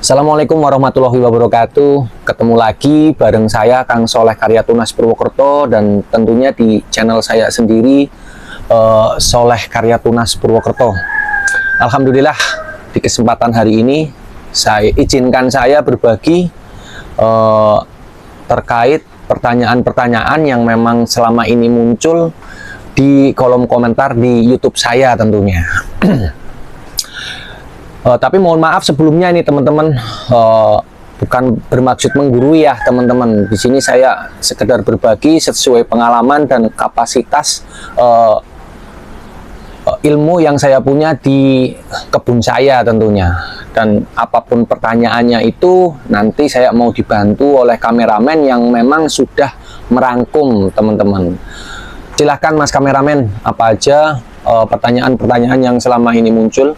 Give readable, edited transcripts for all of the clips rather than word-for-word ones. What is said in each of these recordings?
Assalamualaikum warahmatullahi wabarakatuh. Ketemu lagi bareng saya Kang Soleh Karya Tunas Purwokerto, dan tentunya di channel saya sendiri Soleh Karya Tunas Purwokerto. Alhamdulillah di kesempatan hari ini saya berbagi terkait pertanyaan-pertanyaan yang memang selama ini muncul di kolom komentar di YouTube saya tentunya. Tapi mohon maaf sebelumnya ini teman-teman, bukan bermaksud menggurui ya teman-teman. Di sini saya sekedar berbagi sesuai pengalaman dan kapasitas ilmu yang saya punya di kebun saya tentunya. Dan apapun pertanyaannya itu nanti saya mau dibantu oleh kameramen yang memang sudah merangkum teman-teman. Silahkan Mas kameramen, apa aja pertanyaan-pertanyaan yang selama ini muncul?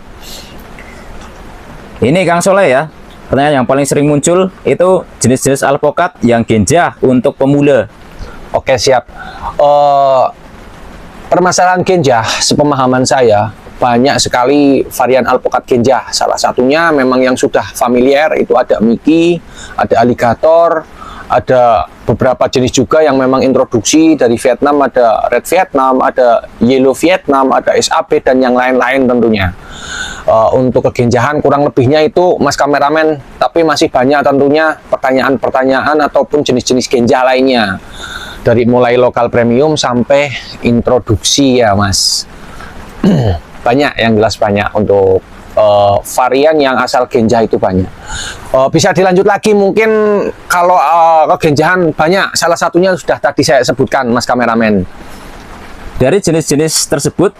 Ini Kang Soleh ya, pertanyaan yang paling sering muncul itu jenis-jenis alpokat yang genjah untuk pemula. Oke, siap. Permasalahan genjah, sepemahaman saya, banyak sekali varian alpokat genjah. Salah satunya memang yang sudah familiar itu ada Mickey, ada Alligator, ada beberapa jenis juga yang memang introduksi dari Vietnam, ada Red Vietnam, ada Yellow Vietnam, ada SAB, dan yang lain-lain tentunya. Untuk kegenjahan kurang lebihnya itu Mas kameramen, tapi masih banyak tentunya pertanyaan-pertanyaan ataupun jenis-jenis genjah lainnya. Dari mulai lokal premium sampai introduksi ya Mas. Banyak, yang jelas banyak untuk varian yang asal genjah itu banyak. Bisa dilanjut lagi mungkin kalau kegenjahan banyak, salah satunya sudah tadi saya sebutkan Mas kameramen. Dari jenis-jenis tersebut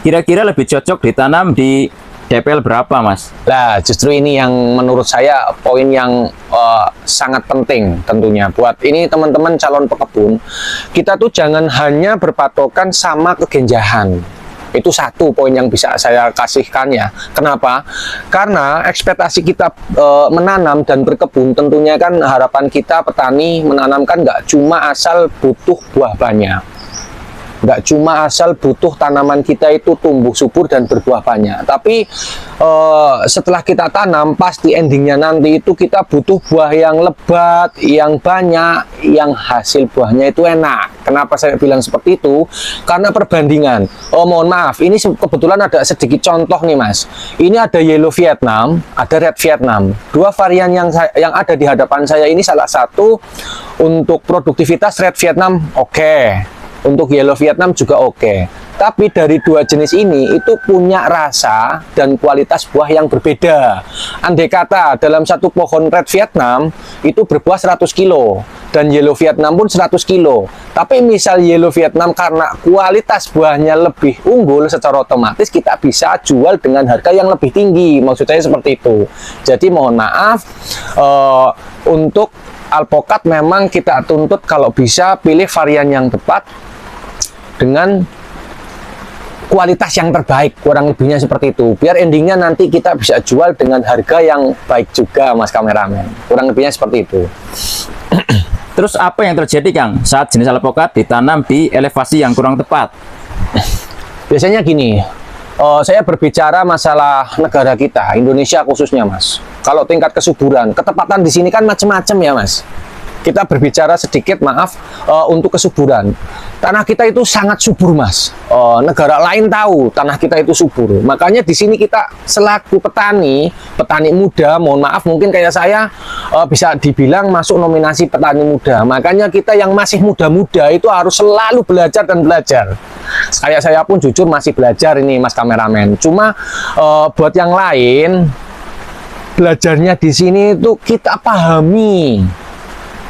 kira-kira lebih cocok ditanam di DPL berapa Mas? Nah justru ini yang menurut saya poin yang sangat penting tentunya buat ini teman-teman calon pekebun. Kita tuh jangan hanya berpatokan sama kegenjahan. Itu satu poin yang bisa saya kasihkan ya. Kenapa? Karena ekspektasi kita menanam dan berkebun tentunya kan harapan kita petani menanamkan nggak cuma asal butuh buah banyak. Nggak cuma asal butuh tanaman kita itu tumbuh subur dan berbuah banyak. Tapi setelah kita tanam pasti endingnya nanti itu kita butuh buah yang lebat, yang banyak, yang hasil buahnya itu enak. Kenapa saya bilang seperti itu? Karena perbandingan. Mohon maaf, ini kebetulan ada sedikit contoh nih Mas. Ini ada Yellow Vietnam, ada Red Vietnam. Dua varian yang ada di hadapan saya ini salah satu untuk produktivitas Red Vietnam oke. Untuk Yellow Vietnam juga oke. Tapi dari dua jenis ini itu punya rasa dan kualitas buah yang berbeda. Andai kata dalam satu pohon Red Vietnam itu berbuah 100 kilo dan Yellow Vietnam pun 100 kilo. Tapi misal Yellow Vietnam karena kualitas buahnya lebih unggul, secara otomatis kita bisa jual dengan harga yang lebih tinggi. Maksud saya seperti itu. Jadi mohon maaf, untuk alpokat memang kita tuntut kalau bisa pilih varian yang tepat dengan kualitas yang terbaik, kurang lebihnya seperti itu, biar endingnya nanti kita bisa jual dengan harga yang baik juga Mas kameramen, kurang lebihnya seperti itu. Terus apa yang terjadi Kang saat jenis alpokat ditanam di elevasi yang kurang tepat? Biasanya gini, saya berbicara masalah negara kita, Indonesia khususnya Mas. Kalau tingkat kesuburan, ketepatan di sini kan macam-macam ya Mas. Kita berbicara sedikit maaf untuk kesuburan. Tanah kita itu sangat subur Mas. Negara lain tahu tanah kita itu subur. Makanya di sini kita selaku petani muda, mohon maaf mungkin kayak saya bisa dibilang masuk nominasi petani muda. Makanya kita yang masih muda-muda itu harus selalu belajar dan belajar. Kayak saya pun jujur masih belajar ini Mas kameramen. Cuma buat yang lain, belajarnya di sini itu kita pahami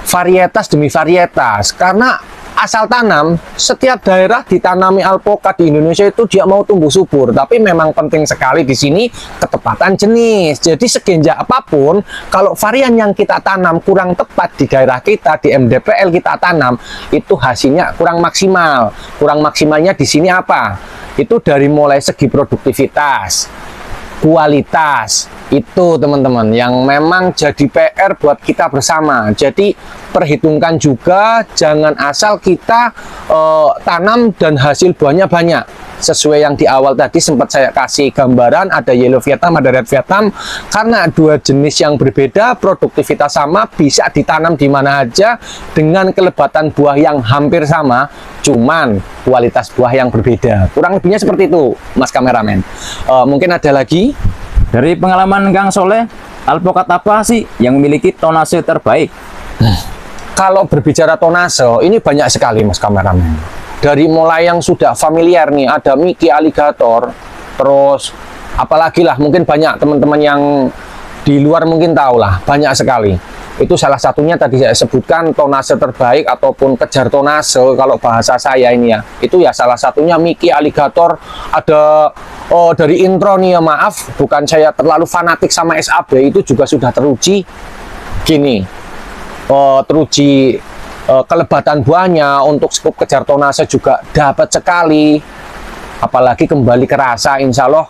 varietas demi varietas, karena asal tanam setiap daerah ditanami alpokat di Indonesia itu dia mau tumbuh subur, tapi memang penting sekali di sini ketepatan jenis. Jadi segenjah apapun kalau varian yang kita tanam kurang tepat di daerah kita, di MDPL kita tanam, itu hasilnya kurang maksimal. Kurang maksimalnya di sini apa? Itu dari mulai segi produktivitas, kualitas, itu teman-teman yang memang jadi PR buat kita bersama. Jadi perhitungkan juga, jangan asal kita tanam dan hasil buahnya banyak. sesuai yang di awal tadi sempat saya kasih gambaran, ada yellow Vietnam, ada red Vietnam. Karena dua jenis yang berbeda, produktivitas sama, bisa ditanam di mana aja dengan kelebatan buah yang hampir sama, cuman kualitas buah yang berbeda. Kurang lebihnya seperti itu, Mas kameramen. Mungkin ada lagi? Dari pengalaman Kang Soleh, alpukat apa sih yang memiliki tonase terbaik? Kalau berbicara tonase, ini banyak sekali Mas kameramen. Dari mulai yang sudah familiar nih, ada Mickey Alligator, terus apalagi lah, mungkin banyak teman-teman yang di luar mungkin tahu lah, banyak sekali. Itu salah satunya tadi saya sebutkan tonase terbaik ataupun kejar tonase kalau bahasa saya ini ya. Itu ya salah satunya Mickey Alligator. Ada dari intro nih ya, maaf, bukan saya terlalu fanatik sama SAB, itu juga sudah teruji gini. Teruji kelebatan buahnya, untuk skup kejar tonase juga dapat sekali, apalagi kembali ke rasa, insya Allah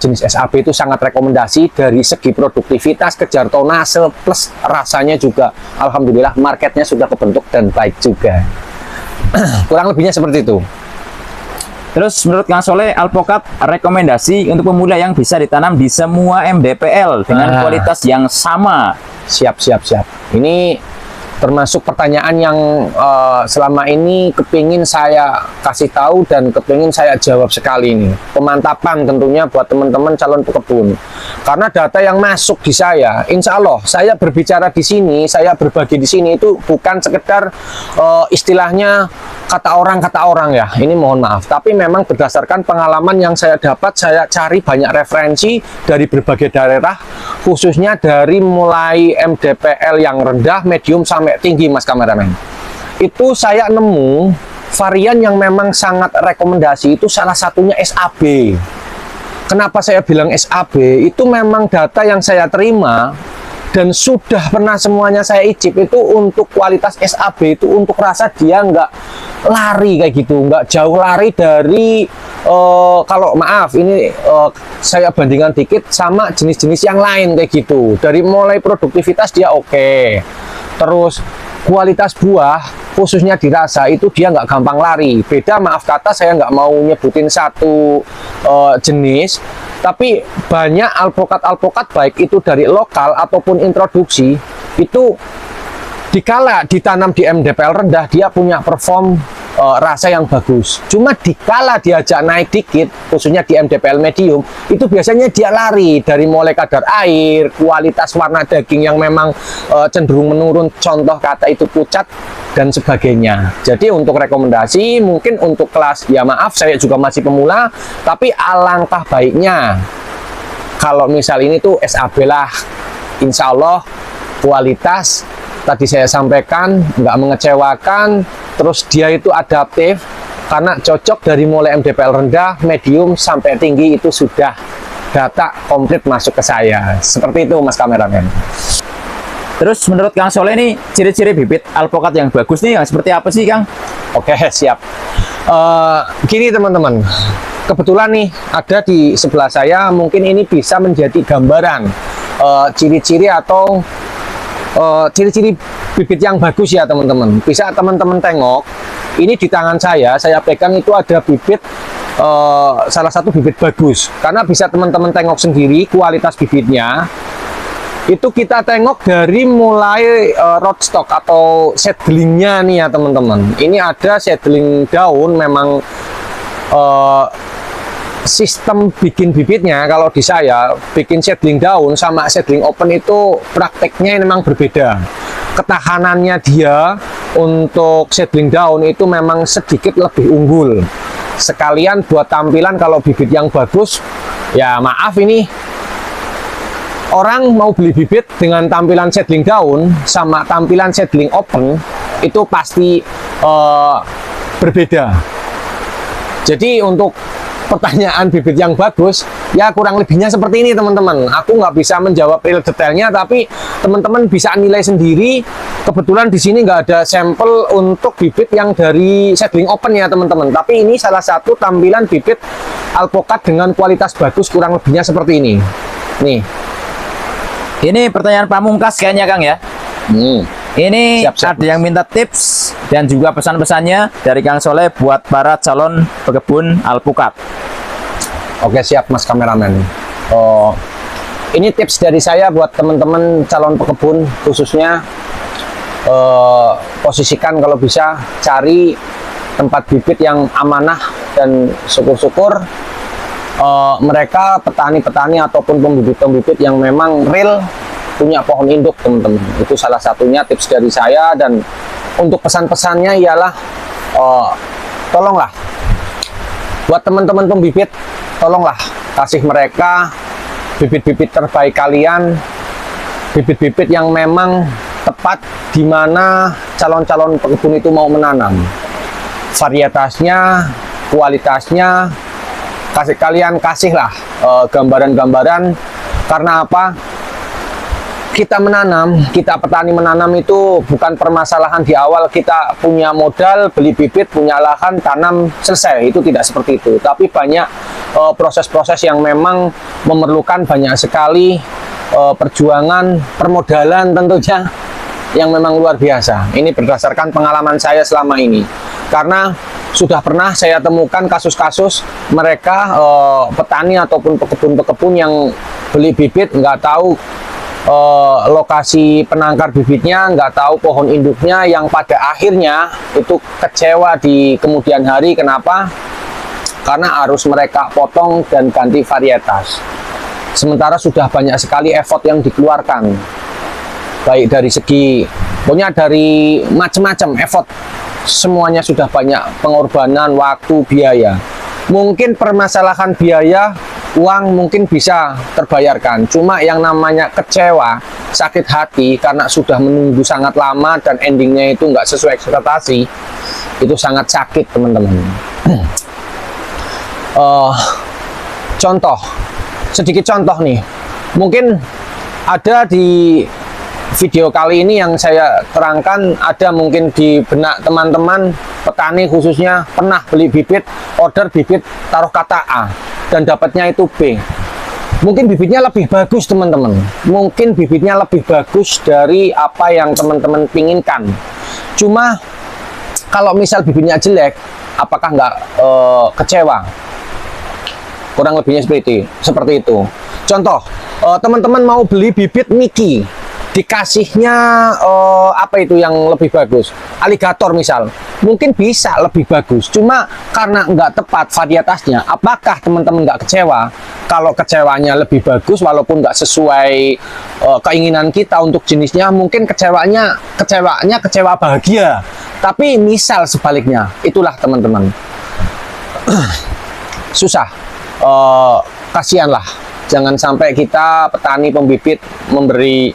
jenis SAB itu sangat rekomendasi dari segi produktivitas, kejar tonase, plus rasanya juga alhamdulillah marketnya sudah kebentuk dan baik juga. Kurang lebihnya seperti itu. Terus menurut Kang Soleh, alpukat rekomendasi untuk pemula yang bisa ditanam di semua MDPL dengan kualitas yang sama. Siap. Ini termasuk pertanyaan yang selama ini kepingin saya kasih tahu dan kepingin saya jawab sekali ini. Pemantapan tentunya buat teman-teman calon pekebun. Karena data yang masuk di saya, insya Allah saya berbicara di sini, saya berbagi di sini itu bukan sekedar istilahnya kata orang ya. Ini mohon maaf, tapi memang berdasarkan pengalaman yang saya dapat, saya cari banyak referensi dari berbagai daerah, khususnya dari mulai MDPL yang rendah, medium sampai tinggi, Mas kameramen. Itu saya nemu varian yang memang sangat rekomendasi, itu salah satunya SAB. Kenapa saya bilang SAB? Itu memang data yang saya terima dan sudah pernah semuanya saya icip, itu untuk kualitas SAB itu untuk rasa dia nggak lari kayak gitu, nggak jauh lari dari kalau maaf ini saya bandingkan dikit sama jenis-jenis yang lain kayak gitu. Dari mulai produktivitas dia oke, terus kualitas buah khususnya dirasa itu dia nggak gampang lari. Beda, maaf kata, saya nggak mau nyebutin satu jenis, tapi banyak alpukat baik itu dari lokal ataupun introduksi, itu dikala ditanam di MDPL rendah dia punya perform rasa yang bagus. Cuma dikala diajak naik dikit, khususnya di MDPL medium, itu biasanya dia lari dari mulai kadar air, kualitas warna daging yang memang cenderung menurun, contoh kata itu pucat dan sebagainya. Jadi untuk rekomendasi mungkin untuk kelas, ya maaf saya juga masih pemula, tapi alangkah baiknya kalau misal ini tuh SAB lah, insya Allah kualitas tadi saya sampaikan nggak mengecewakan, terus dia itu adaptif karena cocok dari mulai MDPL rendah, medium sampai tinggi, itu sudah data komplit masuk ke saya. Seperti itu Mas kameramen. Terus menurut Kang Soleh ini ciri-ciri bibit alpukat yang bagus nih yang seperti apa sih Kang? Oke, siap. Gini teman-teman, kebetulan nih ada di sebelah saya, mungkin ini bisa menjadi gambaran ciri-ciri atau ciri-ciri bibit yang bagus ya teman-teman. Bisa teman-teman tengok, ini di tangan saya pegang itu ada bibit salah satu bibit bagus, karena bisa teman-teman tengok sendiri kualitas bibitnya. Itu kita tengok dari mulai rootstock atau seedlingnya nih ya teman-teman. Ini ada seedling daun, memang sistem bikin bibitnya kalau di saya bikin seedling daun sama seedling open itu prakteknya memang berbeda. Ketahanannya dia untuk seedling daun itu memang sedikit lebih unggul. Sekalian buat tampilan kalau bibit yang bagus, ya maaf ini orang mau beli bibit dengan tampilan seedling daun sama tampilan seedling open itu pasti berbeda. Jadi untuk pertanyaan bibit yang bagus, ya kurang lebihnya seperti ini teman-teman. Aku nggak bisa menjawab real detailnya, tapi teman-teman bisa nilai sendiri. Kebetulan di sini nggak ada sampel untuk bibit yang dari seedling open ya teman-teman. Tapi ini salah satu tampilan bibit alpukat dengan kualitas bagus, kurang lebihnya seperti ini. Nih. Ini pertanyaan pamungkas kayaknya Kang ya. Ini Siap, ada yang minta tips dan juga pesan-pesannya dari Kang Soleh buat para calon pekebun alpukat. Oke, siap Mas kameramen. Ini tips dari saya buat teman-teman calon pekebun, khususnya posisikan kalau bisa cari tempat bibit yang amanah, dan syukur-syukur mereka petani-petani ataupun pembibit-pembibit yang memang real punya pohon induk, teman-teman. Itu salah satunya tips dari saya. Dan untuk pesan-pesannya ialah tolonglah buat teman-teman pembibit, tolonglah kasih mereka bibit-bibit terbaik kalian, bibit-bibit yang memang tepat di mana calon-calon pekebun itu mau menanam. Varietasnya, kualitasnya, kasihlah gambaran-gambaran. Karena apa? Kita menanam, kita petani menanam itu bukan permasalahan di awal kita punya modal, beli bibit, punya lahan, tanam, selesai. Itu tidak seperti itu. Tapi banyak proses-proses yang memang memerlukan banyak sekali perjuangan, permodalan tentunya, yang memang luar biasa. Ini berdasarkan pengalaman saya selama ini. Karena sudah pernah saya temukan kasus-kasus mereka petani ataupun pekebun-pekebun yang beli bibit nggak tahu lokasi penangkar bibitnya, nggak tahu pohon induknya, yang pada akhirnya itu kecewa di kemudian hari. Kenapa? Karena harus mereka potong dan ganti varietas. Sementara sudah banyak sekali effort yang dikeluarkan, baik dari segi, pokoknya dari macam-macam effort, semuanya sudah banyak pengorbanan, waktu, biaya. Mungkin permasalahan biaya, uang mungkin bisa terbayarkan, cuma yang namanya kecewa, sakit hati karena sudah menunggu sangat lama dan endingnya itu nggak sesuai ekspektasi, itu sangat sakit, teman-teman. Sedikit contoh nih, mungkin ada di video kali ini yang saya terangkan, ada mungkin di benak teman-teman petani khususnya pernah beli bibit, order bibit, taruh kata A dan dapatnya itu B. Mungkin bibitnya lebih bagus, teman-teman. Mungkin bibitnya lebih bagus dari apa yang teman-teman pinginkan. Cuma kalau misal bibitnya jelek, apakah nggak kecewa? Kurang lebihnya seperti itu. Contoh, teman-teman mau beli bibit Mickey, dikasihnya apa itu yang lebih bagus, aligator misal, mungkin bisa lebih bagus, cuma karena nggak tepat varietasnya, apakah teman-teman nggak kecewa? Kalau kecewanya lebih bagus walaupun nggak sesuai keinginan kita untuk jenisnya, mungkin kecewa bahagia. Tapi misal sebaliknya, itulah teman-teman susah. Kasihanlah, jangan sampai kita petani pembibit memberi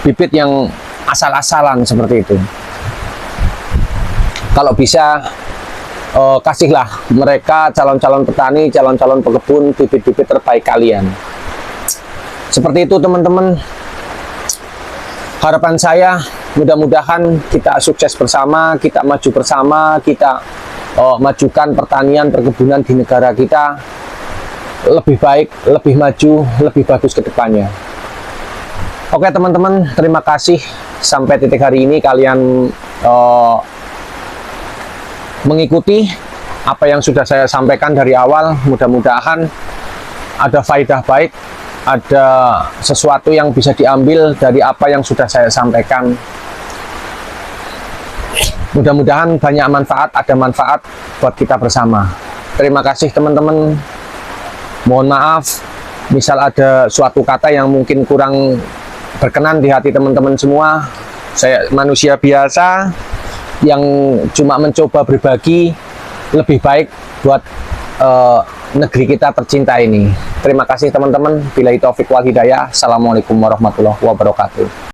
bibit yang asal-asalan seperti itu. Kalau bisa kasihlah mereka, calon-calon petani, calon-calon pekebun, bibit-bibit terbaik kalian. Seperti itu, teman-teman. Harapan saya mudah-mudahan kita sukses bersama, kita maju bersama, kita majukan pertanian perkebunan di negara kita lebih baik, lebih maju, lebih bagus ke depannya. Oke teman-teman, terima kasih sampai titik hari ini kalian mengikuti apa yang sudah saya sampaikan dari awal. Mudah-mudahan ada faedah baik, ada sesuatu yang bisa diambil dari apa yang sudah saya sampaikan. Mudah-mudahan banyak manfaat, ada manfaat buat kita bersama. Terima kasih teman-teman. Mohon maaf misal ada suatu kata yang mungkin kurang berkenan di hati teman-teman semua. Saya manusia biasa yang cuma mencoba berbagi lebih baik buat negeri kita tercinta ini. Terima kasih teman-teman. Billahi taufik wal hidayah. Assalamualaikum warahmatullahi wabarakatuh.